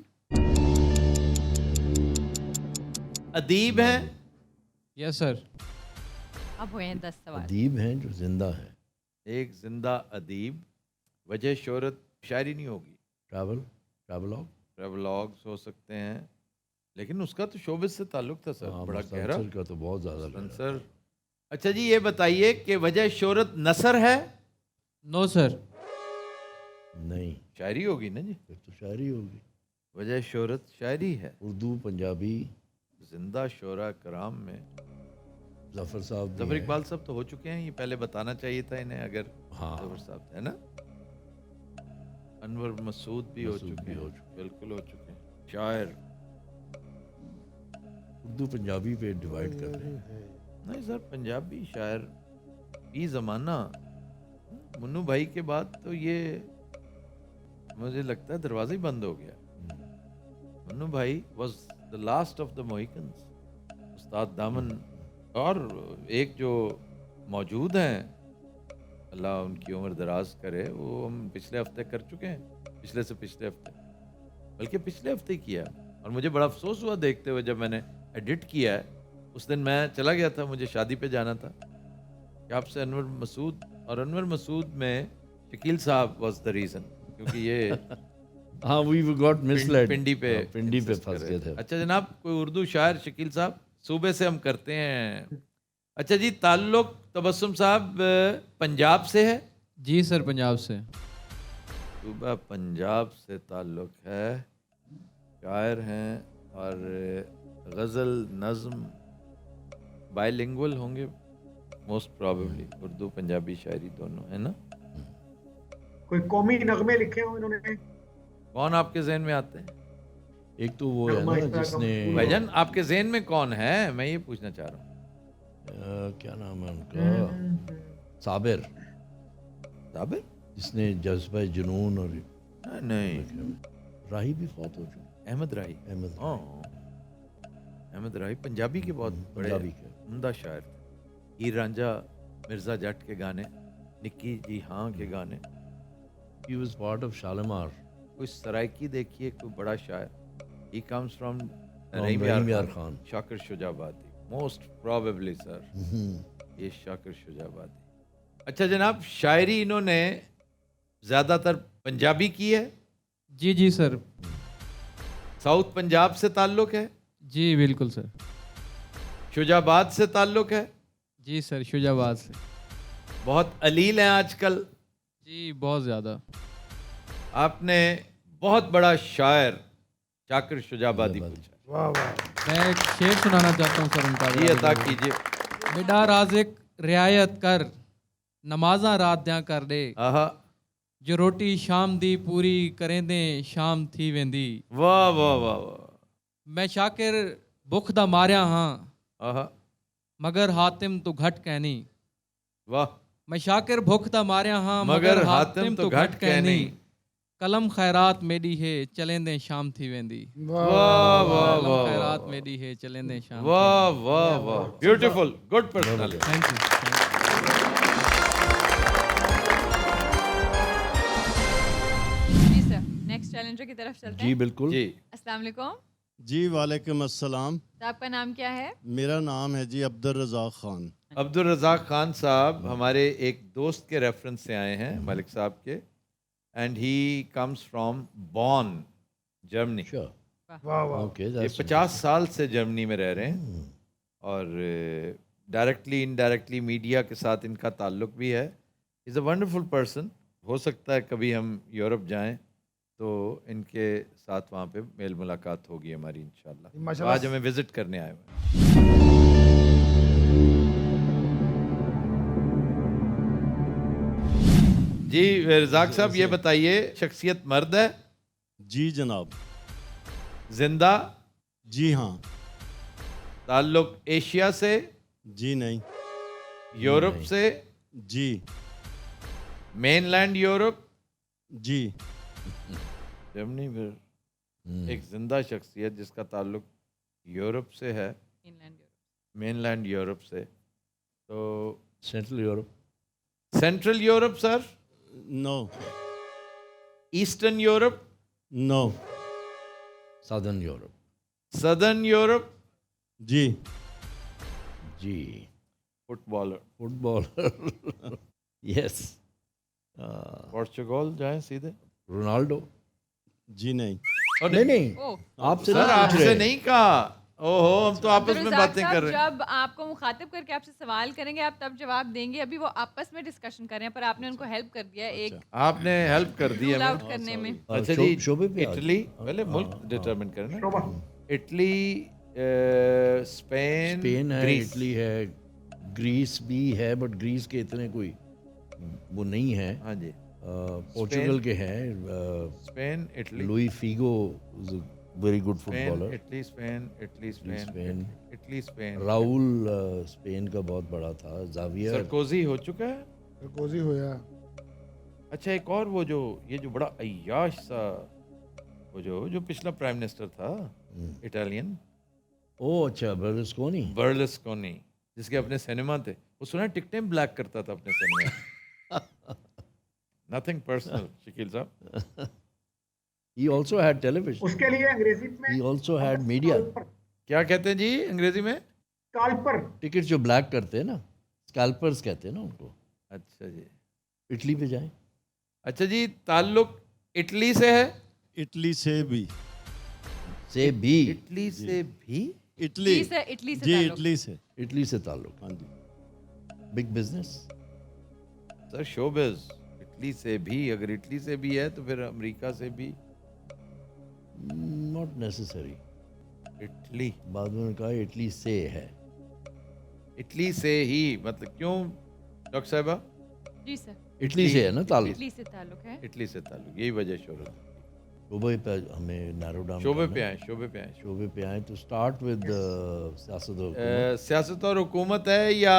अदीब हैं?
Yes sir.
अब हुए हैं 10 सवाल।
अदीब हैं जो जिंदा है।
एक जिंदा अदीब, वजह शोहरत शायरी नहीं होगी,
ट्रैवलॉग।
ट्रेवलॉग्स हो सकते हैं, लेकिन उसका तो शोबिस से ताल्लुक था सर, बड़ा गहरा।
मुस्तनसर का तो बहुत ज्यादा गहरा।
सर, अच्छा जी ये बताइए कि वजह शोहरत नसर है?
No sir.
नहीं,
शायरी होगी ना जी?
फिर तो शायरी होगी।
वजह शोहरत शायरी है।
उर्दू, पंजाबी।
जिंदा शोरा कराम में
जफर साहब भी
जफर
हैं।
इकबाल साहब तो हो चुके हैं, ये पहले बताना चाहिए था इन्हें, अगर
हाँ।
जफर साहब है ना। अनवर मसूद भी हो
मसूद
चुके
भी
हैं,
हो चुके
बिल्कुल हो चुके हैं। शायर
उर्दू पंजाबी पे डिवाइड कर रहे हैं।
नहीं सर, पंजाबी शायर भी जमाना, मुन्नू भाई के बाद तो ये मुझे लगता है दरवाजा ही बंद हो गया। Munnu Bhai was the last of the Mohicans. Ustad Daman और एक जो मौजूद हैं, अल्लाह उनकी उम्र दराज करे, वो हम पिछले हफ्ते कर चुके हैं, पिछले से पिछले हफ्ते, बल्कि पिछले हफ्ते ही किया। और मुझे बड़ा अफसोस हुआ देखते हुए, जब मैंने एडिट किया है उस दिन मैं चला गया था, मुझे शादी पे जाना था, कि आपसे अनवर मसूद, और अनवर मसूद में शकील साहब वाज द रीज़न, क्योंकि ये
हाँ, वी गॉट मिसलेड।
पिंडी पे
पिंडी पे
insist कर
फंस
रहे
गए
थे।
थे।
अच्छा जनाब, कोई उर्दू शायर शकील साहब? सूबे से हम करते हैं। अच्छा जी, ताल्लुक तबस्सुम साहब पंजाब से है?
जी सर, पंजाब से।
सूबा पंजाब से ताल्लुक है, शायर हैं, और गज़ल नज़म बायलिंगुअल होंगे मोस्ट प्रोबेबली, उर्दू पंजाबी शायरी दोनों, है ना?
कोई कौमी नगमे लिखे हो इन्होंने?
कौन आपके जहन में आते हैं
एक तो वो है
नगमा
ना
इस तरह का
जिसने
मशहूर
भाईजान? आपके जहन में कौन है, मैं ये पूछना चाह रहा हूँ।
क्या नाम है उनका, साबिर,
साबिर?
जिसने जज्बा जुनून और
नहीं,
राही भी फौत हो चुके।
अहमद राही।
अहमद
हाँ, अहमद राही पंजाबी के बहुत बड़े
पंजाबी के।
उम्दा शायर थे। हीर रांझा, मिर्ज़ा जट के गाने, निक्की जी हाँ के गाने,
He was part of Shalimar.
कोई सराइकी देखिए, कोई बड़ा शायर, he comes from
Rahim Yar Khan.
Shakir Shujabadi, most probably sir ये शाकिर शुजाबादी। अच्छा जनाब, शायरी इन्होंने ज़्यादातर पंजाबी की है,
जी जी सर,
साउथ पंजाब से ताल्लुक़ है,
जी बिल्कुल सर,
शुजाबाद से ताल्लुक़ है,
जी सर, शुजाबाद से,
बहुत अलील हैं आजकल।
जी बहुत ज़्यादा।
आपने बहुत बड़ा शायर शाकिर शुजाबादी पूछा,
वाह वाह।
मैं एक शेर सुनाना चाहता हूँ सर उनका।
जी अता कीजिए।
बेटा राज़िक रियायत कर, नमाज़ां रात द्या कर दे,
आहा,
जो रोटी शाम दी पूरी करें दे शाम थी वेंदी।
वाह वाह वाह वाह,
मैं शाकिर भुख दा मारिया हाँ,
आहा,
मगर हातिम तो घट कहनी।
वाह,
मैं शाकिर भुख दा मारिया हाँ,
मगर हातिम तो घट कहनी।
कलम खैरात मेरी है चलेंदे शाम थी वेंदी।
वाह वाह
कलम
वाह
खैरात मेरी है चलेंदे शाम।
वाह वाह वाह, beautiful, good personality.
Thank you.
जी सर, नेक्स्ट चैलेंजर की तरफ चलते
जी
हैं।
बिल्कुल।
जी
अस्सलाम वालेकुम,
जी वालेकुम अस्सलाम।
तो आपका नाम क्या है?
मेरा नाम है जी अब्दुल रज़ाक ख़ान।
अब्दुल रज़ाक खान साहब हमारे एक दोस्त के रेफरेंस से आए हैं, मलिक साहब के, and he comes from Bonn, Germany.
Sure.
वाह वाह।
Okay,
ये
that's
50 साल से जर्मनी में रह रहे हैं और डायरेक्टली इनडायरेक्टली मीडिया के साथ इनका ताल्लुक भी है। Is a wonderful person. हो सकता है कभी हम यूरोप जाएं तो इनके साथ वहाँ पे मेल मुलाकात होगी हमारी इंशाल्लाह।
माशाल्लाह।
आज हमें विजिट करने आए हुए हैं। जी रज़ाक साहब, ये बताइए, शख्सियत मर्द है,
जी जनाब।
जिंदा,
जी हाँ।
ताल्लुक एशिया से,
जी नहीं।
यूरोप
नहीं।
से,
जी।
मेनलैंड यूरोप,
जी।
जर्मनी में एक जिंदा शख्सियत जिसका ताल्लुक यूरोप से है, मेनलैंड यूरोप से, तो
central Europe.
Central Europe sir,
no.
Eastern Europe,
no.
Southern Europe.
Southern Europe,
जी।
जी
फुटबॉलर,
फुटबॉलर। यस।
पोर्चुगल जाए सीधे।
रोनाल्डो।
जी नहीं।
और
नहीं नहीं,
ओह,
आपसे
सर
नहीं पूछ
आपसे
रहे।
नहीं कहा। ओहो, हम तो आपस में
अब्दुल
बातें
रज़ाक
कर
साहब,
रहे हैं।
जब आपको मुखातिब करके आपसे सवाल करेंगे आप तब जवाब देंगे। अभी वो आपस में डिस्कशन कर रहे हैं, पर आपने उनको हेल्प कर दिया है एक
आपने हेल्प कर दी
रूल
हमें।
आउट करने में।
अच्छा जी,
शोबे पे आ
इटली,
जाओ।
पहले मुल्क डिटरमिन करना।
शोभा।
इटली, स्पेन,
स्पेन है,
ग्रीस।
इटली है, ग्रीस भी है, बट ग्रीस के इतने कोई वो नहीं है।
हाँ जी,
पोर्चुगल के हैं।
Spain, Italy,
Louis Figo very good
Spain,
footballer.
Italy, Spain, Italy, Spain,
Spain.
Italy, Spain.
Raul Spain का बहुत बड़ा था। जावियर।
सरकोजी हो चुका है।
सरकोजी होया।
अच्छा, एक और वो जो ये जो बड़ा अय्याश सा वो जो पिछला प्राइम मिनिस्टर था, इटालियन,
ओ अच्छा, बर्लुस्कोनी।
बर्लुस्कोनी, जिसके अपने सिनेमा थे। वो सुना है टिकटें ब्लैक करता था अपने सिनेमा। नथिंग पर्सनल शकील साहब।
He also had television.
उसके लिए अंग्रेजी में
He also had media.
क्या कहते हैं जी अंग्रेजी में?
स्काल्पर।
टिकट जो ब्लैक करते हैं ना, स्कैल्पर्स कहते हैं ना उनको।
अच्छा जी,
इटली पे जाएं।
अच्छा जी, ताल्लुक इटली से है।
इटली से भी।
से भी।
इटली से भी।
इटली।
इटली से
जी
ताल्लुक।
इटली से।
इटली से ताल्लुक।
हाँ जी।
Big business.
Sir showbiz, Italy से भी, अगर इटली से भी है तो फिर अमेरिका से भी।
Not necessary.
इटली,
बाद में उन्होंने कहा इटली से है।
इटली से ही मतलब क्यों डॉक्टर साहिबा?
जी सर,
इटली से है ना ताल्लुक।
इटली से ताल्लुक है।
इटली से ताल्लुक, यही वजह शोहरत।
शोबे पे हमें नैरो डाउन
शोबे पे आए, शोबे पे आए।
शोबे पे आए तो स्टार्ट विद सियासत और हुकूमत।
सियासत और हुकूमत है या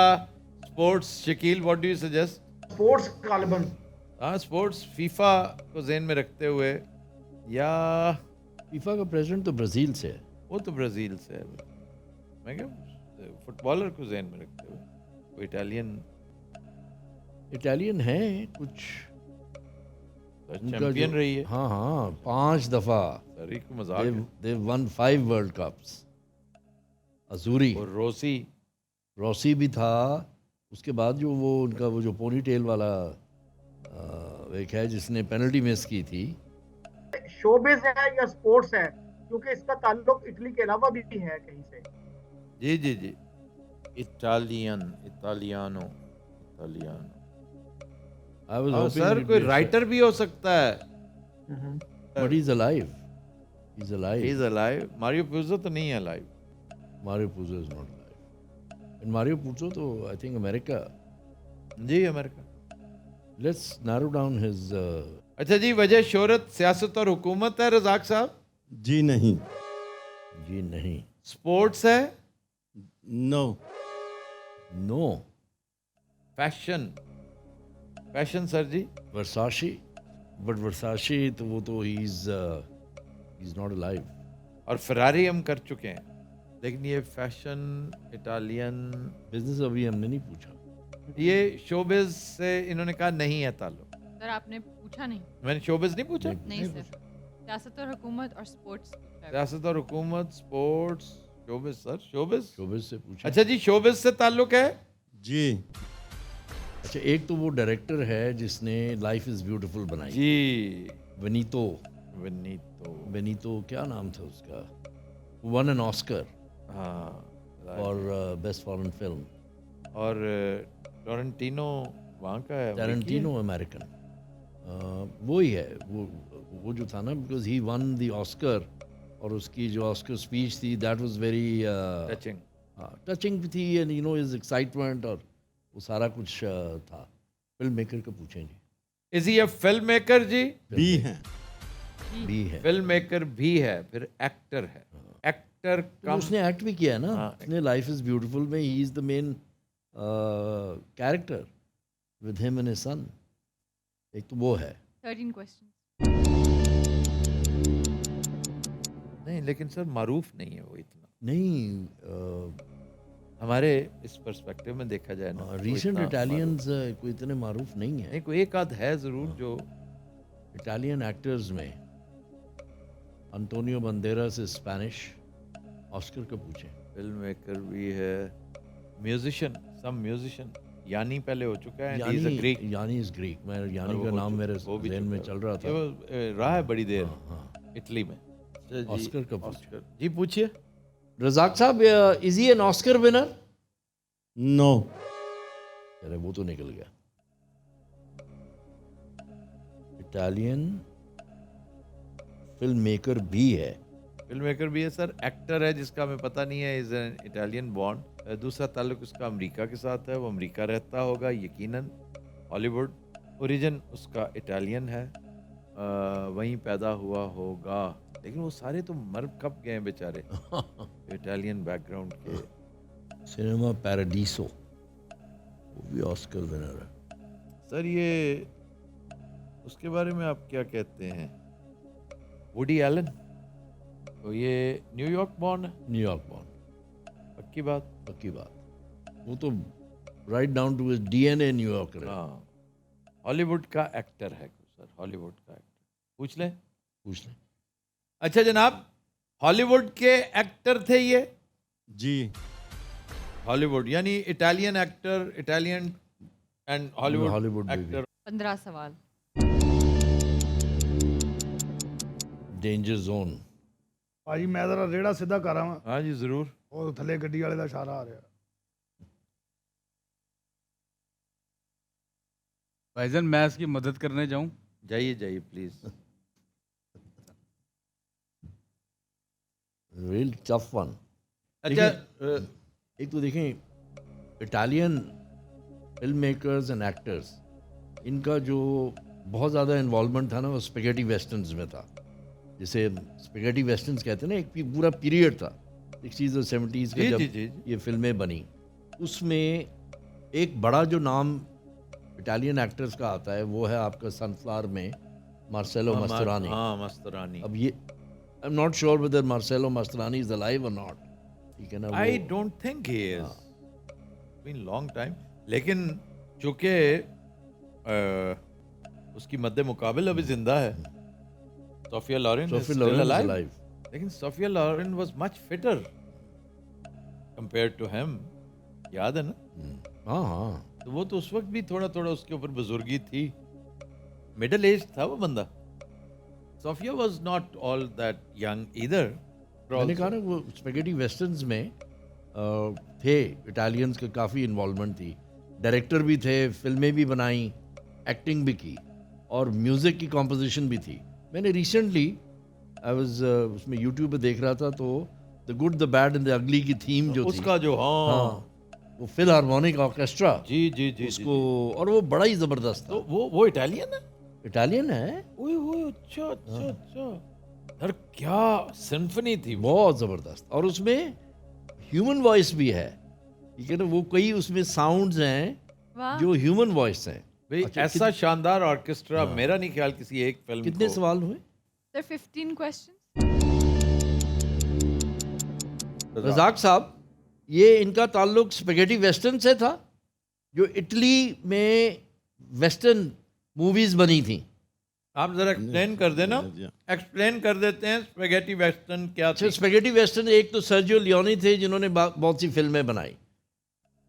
sports? Shakeel, what do you suggest?
Sports गालिबन।
हाँ, स्पोर्ट्स फीफा को ज़हन में रखते हुए, या
फीफा का प्रेसिडेंट तो ब्राज़ील से है।
वो तो ब्राज़ील से है। मैं क्या फुटबॉलर को जहन में रखते हुए कोई
इटालियन है कुछ उनका
चैंपियन
जो-
रही है।
हाँ हाँ 5 दफा
सर को मजाक है।
दे वन 5 वर्ल्ड कप्स। अजूरी
और रोसी
रॉसी भी था। उसके बाद जो वो उनका वो जो पोनी टेल वाला एक है जिसने पेनल्टी मिस की थी।
शोबिज है या स्पोर्ट्स है, क्योंकि इसका ताल्लुक इटली के अलावा भी है कहीं से।
जी जी जी इटालियानो
आई वाज
और
होपिंग
सर कोई राइटर भी हो सकता है।
But he is alive. He is
he is alive. Mario Puzo तो नहीं है alive.
Mario Puzo is not alive. And Mario Puzo तो आई थिंक अमेरिका।
जी America.
Let's narrow down his
अच्छा जी, वजह शोहरत सियासत और हुकूमत है रजाक साहब?
जी नहीं।
जी नहीं।
स्पोर्ट्स है?
No.
No.
Fashion fashion sir जी?
वर्साशी। बट वर्साशी तो वो तो ही इज नॉट अलाइव।
और फरारी हम कर चुके हैं, लेकिन ये फैशन इटालियन
बिजनेस अभी हमने नहीं पूछा।
ये शोबिज से इन्होंने कहा नहीं है ताल्लुक।
सर आपने पूछा नहीं।
मैंने शोबिज नहीं पूछा।
नहीं सर, सियासत और हुकूमत और स्पोर्ट्स।
सियासत और हुकूमत, sports, showbiz sir, showbiz.
Showbiz से पूछा।
अच्छा जी, शोबिज से ताल्लुक है?
जी।
अच्छा एक तो वो डायरेक्टर है जिसने लाइफ इज ब्यूटीफुल बनाई।
जी
बेनीतो।
बेनीतो
क्या नाम था उसका? वन एन ऑस्कर
हाँ।
और बेस्ट फॉरेन फिल्म।
और टोरेंटिनो वहाँ का है?
Tarantino American. वो ही है वो जो था ना, because he won the Oscar. और उसकी जो ऑस्कर स्पीच थी that was very
touching.
Touching भी थी and you know his excitement और वो सारा कुछ था। फिल्म मेकर को पूछेंगे।
Is he a filmmaker जी?
बी है।
भी है।
फिल्म मेकर भी है, फिर एक्टर है। एक्टर
तो
कम
उसने एक्ट भी किया है ना।
हाँ,
उसने लाइफ इज ब्यूटीफुल में he is the main character with him and his son. एक तो वो है।
13 क्वेश्चन।
नहीं, लेकिन सर मारूफ नहीं है वो इतना।
नहीं
हमारे इस पर्सपेक्टिव में देखा जाए ना,
रीसेंट इटालियंस कोई इतने मारूफ नहीं है।
नहीं, कोई एक आध है जरूर जो
इटालियन एक्टर्स में अंटोनियो बंदेरास इज स्पेनिश। ऑस्कर को पूछे।
फिल्म मेकर भी है, म्यूजिशियन, सम म्यूजिशियन। यानी पहले हो चुका है, ही इज अ ग्रीक।
यानी इज ग्रीक। मैं
और
यानी
वो
का
हो
नाम
चुका-
मेरे
वो भी
ज़हन में
चुका है।
चल रहा था।
ये वो, रहा है बड़ी देर
हाँ।
इटली में। अच्छा जी,
ऑस्कर का पूछे।
ऑस्कर जी पूछिए।
रजाक साहब is he an Oscar winner?
No.
अरे वो तो निकल गया। इटालियन फिल्म मेकर भी है।
फिल्म मेकर भी है सर। एक्टर है जिसका हमें पता नहीं है, इज एन इटालियन बॉर्न। दूसरा ताल्लुक उसका अमेरिका के साथ है, वो अमेरिका रहता होगा यकीनन। हॉलीवुड ओरिजिन उसका इटालियन है, वहीं पैदा हुआ होगा। लेकिन वो सारे तो मर कब गए हैं बेचारे इटालियन बैकग्राउंड के।
सिनेमा पैराडीसो वो भी ऑस्कर विनर है।
सर ये उसके बारे में आप क्या कहते हैं? वुडी एलन, तो ये न्यूयॉर्क बॉर्न है?
New York born.
पक्की बात?
पक्की बात। वो तो right down to his DNA New Yorker है।
हाँ। हॉलीवुड का एक्टर है सर, हॉलीवुड का एक्टर। पूछ लें?
पूछ लें।
अच्छा जनाब, हॉलीवुड के एक्टर थे ये?
जी।
हॉलीवुड यानी Italian actor, Italian and
Hollywood
Hollywood
भी।
एक्टर।
15 सवाल।
Danger zone.
ਭਾਜੀ ਮੈਂ ਜ਼ਰਾ ਰੇੜਾ ਸਿੱਧਾ ਕਰਾਂ।
हाँ जी जरूर।
ਉਹ ਥੱਲੇ ਗੱਡੀ ਵਾਲੇ ਦਾ ਇਸ਼ਾਰਾ ਆ ਰਿਹਾ।
भाईजान मैं इसकी मदद करने जाऊं?
जाइए जाइए प्लीज।
Real tough one.
अच्छा
एक तो देखें Italian film makers and actors, इनका जो बहुत ज़्यादा इन्वॉल्वमेंट था ना वो स्पेगेटी वेस्टर्न्स में था। जैसे स्पेगेटी वेस्टर्न्स कहते हैं ना, एक पूरा पीरियड था 60s और 70s का
जी,
जब
जी, जी।
ये फिल्में बनी। उसमें एक बड़ा जो नाम इटालियन एक्टर्स का आता है वो है आपका सनफ्लावर में मार्सेलो मस्टरानी।
हाँ मस्तरानी।
अब ये I am not sure whether Marcello Mastroianni is alive और नॉट। ठीक है ना
आई
वो
don't think he is been long time, लेकिन चूंकि उसकी मद्दे मुकाबिल अभी जिंदा है Sophia Loren,
Sophie Lawrence
alive.
Live.
लेकिन Sophia Loren was much fitter compared to him, याद है ना?
हाँ हाँ,
तो वो तो उस वक्त भी थोड़ा थोड़ा उसके ऊपर बुजुर्गी थी, मिडिल एज था वो बंदा। Sophia was not all that young either.
मैंने कहा ना वो स्पेगेटी वेस्टर्न्स में थे इटालियंस के काफ़ी इन्वॉल्वमेंट थी, डायरेक्टर भी थे, फिल्में भी बनाई, एक्टिंग भी की और म्यूज़िक की कॉम्पोजिशन भी थी। मैंने रिसेंटली आई वाज उसमें यूट्यूब पे देख रहा था, तो the good the bad and the ugly की थीम जो थी,
उसका जो
हाँ, वो फिल हार्मोनिक ऑर्केस्ट्रा,
जी जी जी
उसको, और वो बड़ा ही ज़बरदस्त
तो
था।
वो इटालियन है?
इटालियन है,
ओए ओए, अच्छा अच्छा अच्छा। यार क्या सिम्फनी थी वो।
बहुत ज़बरदस्त, और उसमें ह्यूमन वॉइस भी है, ठीक है ना, वो कई उसमें साउंड्स हैं
वाह
जो ह्यूमन वॉइस हैं।
भाई
अच्छा,
ऐसा शानदार ऑर्केस्ट्रा मेरा नहीं ख्याल किसी एक फिल्म
कितने
को।
सवाल हुए?
Sir 15 question.
रजाक साहब, ये इनका ताल्लुक स्पेगेटी वेस्टर्न से था, जो इटली में वेस्टर्न मूवीज बनी थी।
आप जरा एक्सप्लेन कर देना, एक्सप्लेन कर देते हैं स्पेगेटी वेस्टर्न क्या
अच्छा,
थी?
स्पेगेटी वेस्टर्न, एक तो सर्जियो लियोनी थे जिन्होंने बहुत सी फिल्में बनाई,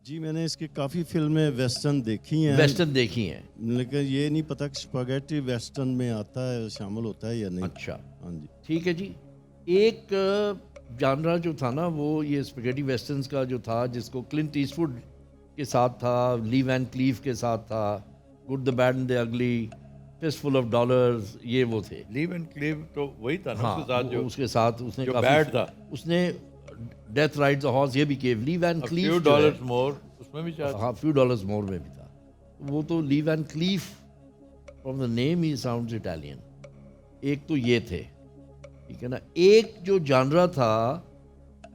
जी मैंने इसकी काफ़ी फिल्में वेस्टर्न देखी हैं,
वेस्टर्न देखी हैं।
लेकिन ये नहीं पता कि स्पैगेटी वेस्टर्न में आता है, शामिल होता है या नहीं।
अच्छा,
हाँ जी।
ठीक है जी। एक जानरा जो था ना, वो ये स्पेगेटी वेस्टर्न्स का जो था, जिसको क्लिंट ईस्टवुड के साथ था, ली वैन क्लीफ के साथ था, good the bad and the ugly, fistful of dollars, ये वो थे।
लीव एंड क्लीव तो वही था ना
हाँ,
उसके साथ, जो
उसके साथ उसने
जो
काफी,
बैड था,
उसने डेथ राइड्स हॉर्स ये भी किए, Lee Van
few
Cleef
dollars more उसमें भी शायद।
हाँ, फ्यू डॉलर्स मोर में भी था वो। तो Lee Van Cleef, from the name he sounds Italian. एक तो ये थे, ठीक है ना। एक जो जानरा था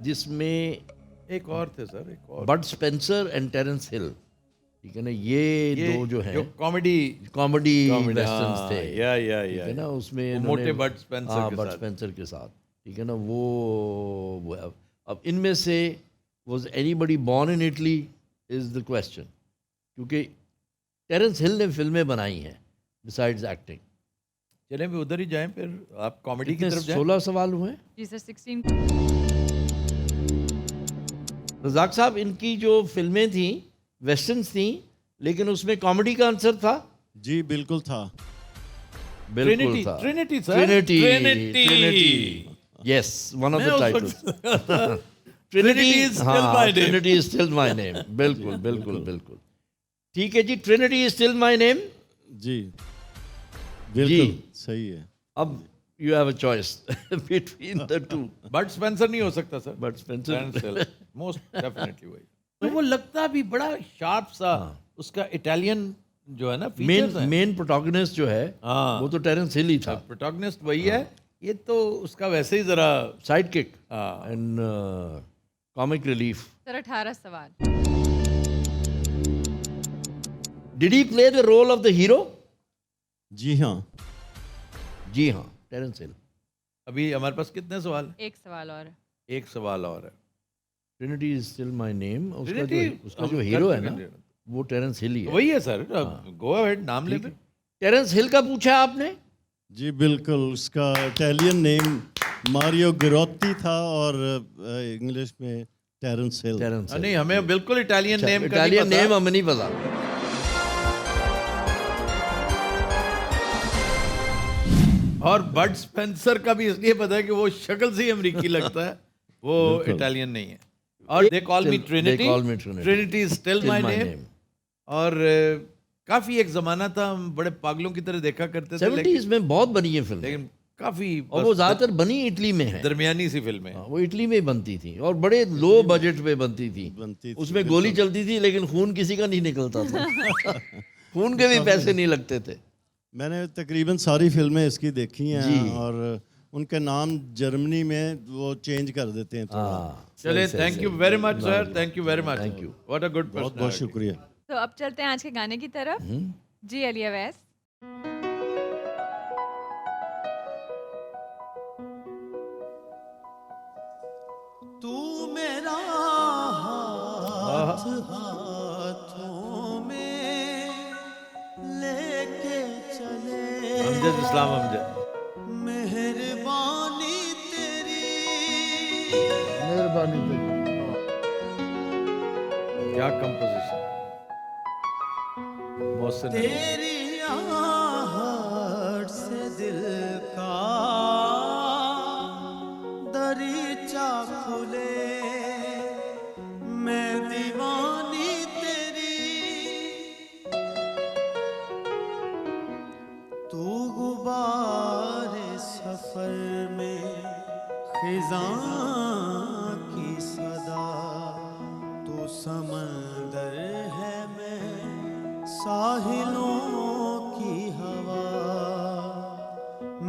जिसमें
एक और थे सर, एक और
बड स्पेंसर एंड टेरेंस हिल, ठीक है ना, ये दो जो हैं
कॉमेडी
कॉमेडी वेस्टर्न्स थे,
या
ठीक है ना। उसमें
वो
इन्होंने-
मोटे बड स्पेंसर
हाँ,
के
बड
साथ।
स्पेंसर के साथ, ठीक है ना। वो अब इनमें से was anybody born in Italy is the question, क्योंकि टेरेंस हिल ने फिल्में बनाई हैं बिसाइड्स एक्टिंग।
चलें भी उधर ही जाएं, फिर आप कॉमेडी की
कितने
तरफ जाएं।
16 सवाल हुए।
जी सर 16।
रजाक साहब, इनकी जो फिल्में थी वेस्टर्न्स थी, लेकिन उसमें कॉमेडी का आंसर था।
जी बिल्कुल था।
बिल्कुल
ट्रिनिटी,
था।
Trinity sir,
Trinity, yes, one of the titles.
Trinity is still my name.
Trinity is still my name, बिल्कुल बिल्कुल बिल्कुल, ठीक है जी। Trinity is still my name.
जी बिल्कुल सही है।
अब you have a choice between the two.
Bud Spencer नहीं हो सकता sir,
but Spencer,
most definitely वही। तो वो लगता भी बड़ा शार्प सा, उसका इटालियन जो है ना फीचर्स हैं।
मेन प्रोटोगनिस्ट जो है
हाँ,
वो तो टेरेंस हिल ही था,
प्रोटोगनिस्ट वही है। ये तो उसका वैसे ही जरा
साइड किक
हाँ,
एंड कॉमिक रिलीफ।
सर 18 सवाल।
Did he play the role of the hero?
जी हाँ।
जी हाँ, टेरेंस हिल।
अभी हमारे पास कितने सवाल हैं?
एक सवाल और।
एक सवाल और है।
Trinity is still my name.
Trinity,
उसका
हम
जो
कर
हीरो है
चुके
ना,
हैं।
वो टेरेंस हिल ही है।
वही है सर, गो अहेड, नाम ले
ठीक है।
फिर।
टेरेंस हिल का पूछा आपने?
जी बिल्कुल, उसका इटालियन नेम मारियो गिरोत्ती था और इंग्लिश में टेरेंस हिल।
टेरेंस हिल।
नहीं, हमें बिल्कुल इटालियन नेम का नहीं
इटालियन
पता।
नेम हमें नहीं पता।
और बड स्पेंसर का भी इसलिए पता है कि वो शक्ल से ही अमरीकी लगता है, वो
बिल्कुल।
इटालियन नहीं है। और they call me
They
Trinity,
call me Trinity.
Trinity is still
Still
my
my
name.
name.
और काफी एक जमाना था, हम बड़े पागलों की तरह देखा करते थे,
70s में बहुत बनी है फिल्म,
लेकिन काफी
और वो ज्यादातर बनी इटली में है।
दरमियानी सी फिल्में।
हाँ, वो इटली में ही बनती थी और बड़े लो बजट पे बनती थी। उसमें गोली चलती थी लेकिन खून किसी का नहीं निकलता था। खून के भी पैसे नहीं लगते थे।
मैंने तकरीबन सारी फिल्में इसकी देखी
जी।
हैं और उनके नाम जर्मनी में वो चेंज कर देते हैं थोड़ा।
हाँ,
चले,
सही,
थैंक
सही,
यू
सही।
Very much sir, thank you very much,
Thank you.
What a good
बहुत बहुत शुक्रिया।
तो अब चलते हैं आज के गाने की तरफ। जी अली अवैस।
तू मेरा
अमजद इस्लाम अमजद।
मेहरबानी तेरी
मेहरबानी तेरी।
क्या कंपोजिशन, मोहसिन अली।
तेरी आहट से दिल का दरीचा खुले, मैं दीवानी तेरी, तू गुबारे सफर में खिज़ां की सदा, तू समंदर है मैं साहिलों की हवा,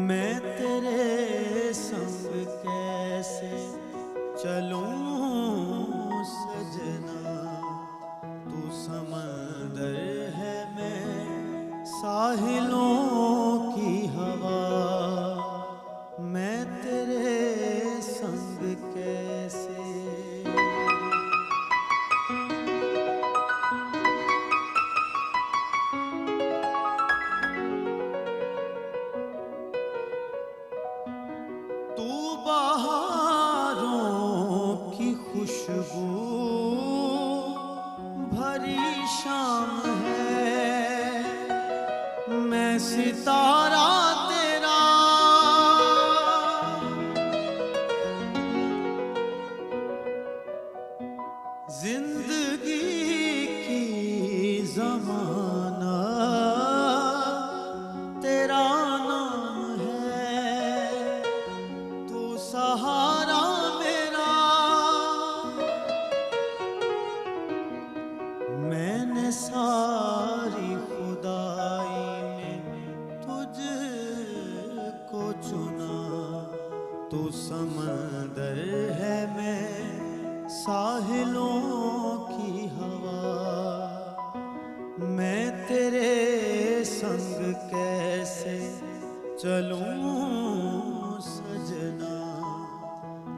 मैं तेरे संग कैसे चलूं सजना, तू समंदर है मैं साहिलों की हवा, मैं तेरे संग कैसे। तू बहारों की खुशबू भरी शाम है, मैं सितारा तेरा, जिंदगी की जमाना तेरा नाम है, तू सहारा मेरा, मैंने सारी खुदाई में तुझको चुना, तू समंदर है मैं साहिलों की हवा, मैं तेरे संग कैसे चलूं सजना,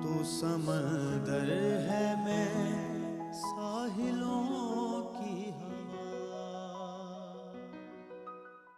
तू समंदर है मैं